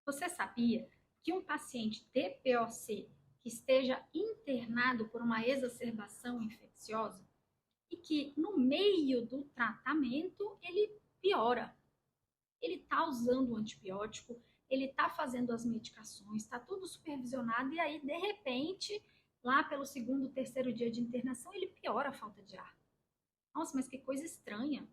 Você sabia que um paciente DPOC que esteja internado por uma exacerbação infecciosa e que no meio do tratamento ele piora? Ele está usando o antibiótico, ele está fazendo as medicações, está tudo supervisionado e aí, de repente, lá pelo segundo, terceiro dia de internação, ele piora a falta de ar. Nossa, mas que coisa estranha.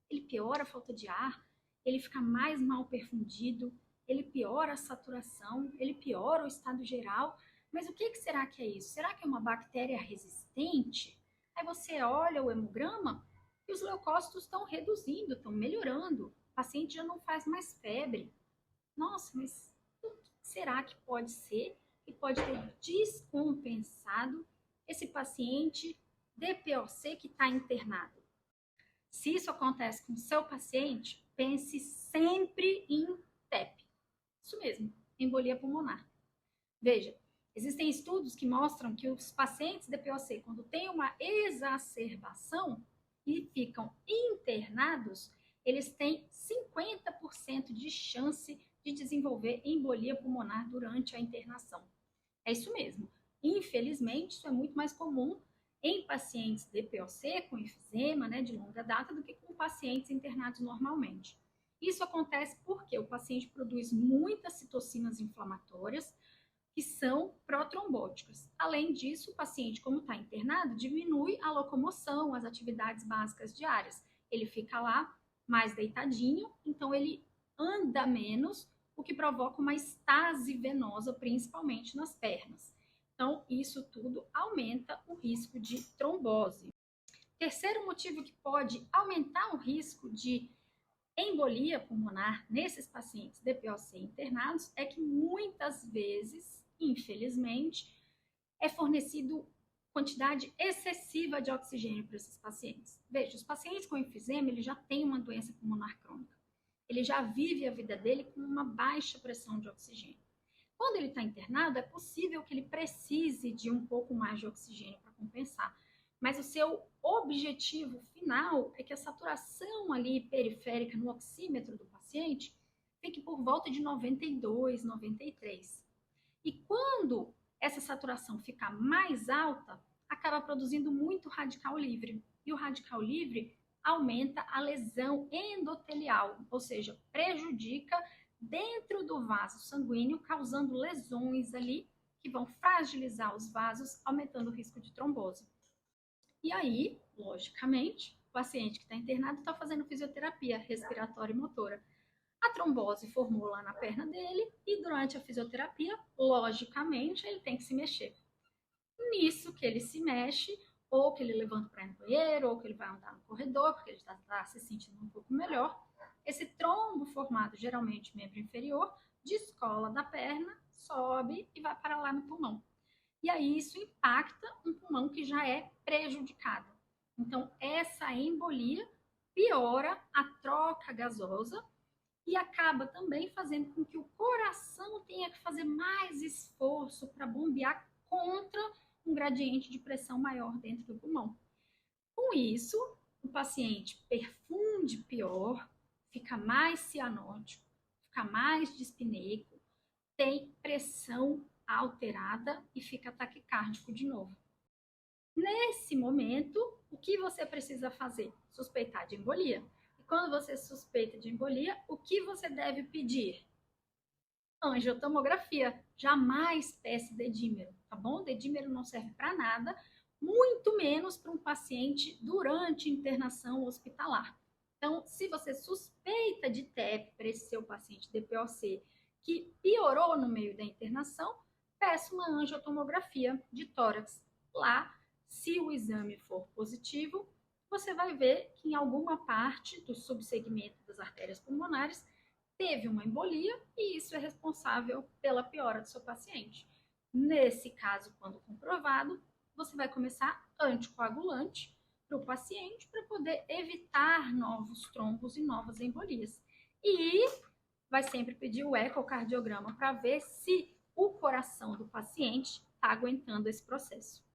Ele piora a falta de ar, ele fica mais mal perfundido, ele piora a saturação, ele piora o estado geral. Mas o que será que é isso? Será que é uma bactéria resistente? Aí você olha o hemograma e os leucócitos estão reduzindo, estão melhorando. O paciente já não faz mais febre. Nossa, mas o que será que pode ser que pode ter descompensado esse paciente DPOC que está internado? Se isso acontece com o seu paciente, pense sempre em TEP. Isso mesmo, embolia pulmonar. Veja, existem estudos que mostram que os pacientes DPOC, quando têm uma exacerbação e ficam internados, eles têm 50% de chance de desenvolver embolia pulmonar durante a internação. É isso mesmo. Infelizmente, isso é muito mais comum em pacientes DPOC com enfisema, né, de longa data, do que com pacientes internados normalmente. Isso acontece porque o paciente produz muitas citocinas inflamatórias que são protrombóticas. Além disso, o paciente, como está internado, diminui a locomoção, as atividades básicas diárias. Ele fica lá mais deitadinho, então ele anda menos, o que provoca uma estase venosa, principalmente nas pernas. Então, isso tudo aumenta o risco de trombose. Terceiro motivo que pode aumentar o risco de embolia pulmonar nesses pacientes DPOC internados é que muitas vezes, infelizmente, é fornecido quantidade excessiva de oxigênio para esses pacientes. Veja, os pacientes com enfisema, ele já tem uma doença pulmonar crônica. Ele já vive a vida dele com uma baixa pressão de oxigênio. Quando ele está internado, é possível que ele precise de um pouco mais de oxigênio para compensar. Mas o seu objetivo final é que a saturação ali periférica no oxímetro do paciente fique por volta de 92, 93. E quando essa saturação fica mais alta, acaba produzindo muito radical livre. E o radical livre aumenta a lesão endotelial, ou seja, prejudica dentro do vaso sanguíneo, causando lesões ali que vão fragilizar os vasos, aumentando o risco de trombose. E aí, logicamente, o paciente que está internado está fazendo fisioterapia respiratória e motora. A trombose formou lá na perna dele e durante a fisioterapia, logicamente, ele tem que se mexer. Nisso que ele se mexe, ou que ele levanta para ir no banheiro, ou que ele vai andar no corredor, porque ele está se sentindo um pouco melhor, esse trombo formado, geralmente membro inferior, descola da perna, sobe e vai para lá no pulmão. E aí isso impacta um pulmão que já é prejudicado. Então, essa embolia piora a troca gasosa e acaba também fazendo com que o coração tenha que fazer mais esforço para bombear contra um gradiente de pressão maior dentro do pulmão. Com isso, o paciente perfunde pior, fica mais cianótico, fica mais dispneico, tem pressão alterada e fica taquicárdico de novo. Nesse momento, o que você precisa fazer? Suspeitar de embolia. E quando você suspeita de embolia, o que você deve pedir? Angiotomografia. Jamais peça dedímero, tá bom? Dedímero não serve para nada, muito menos para um paciente durante internação hospitalar. Então, se você suspeita de TEP para esse seu paciente DPOC que piorou no meio da internação, peça uma angiotomografia de tórax. Lá, se o exame for positivo, você vai ver que em alguma parte do subsegmento das artérias pulmonares teve uma embolia e isso é responsável pela piora do seu paciente. Nesse caso, quando comprovado, você vai começar anticoagulante para o paciente para poder evitar novos trombos e novas embolias. E vai sempre pedir o ecocardiograma para ver se o coração do paciente está aguentando esse processo.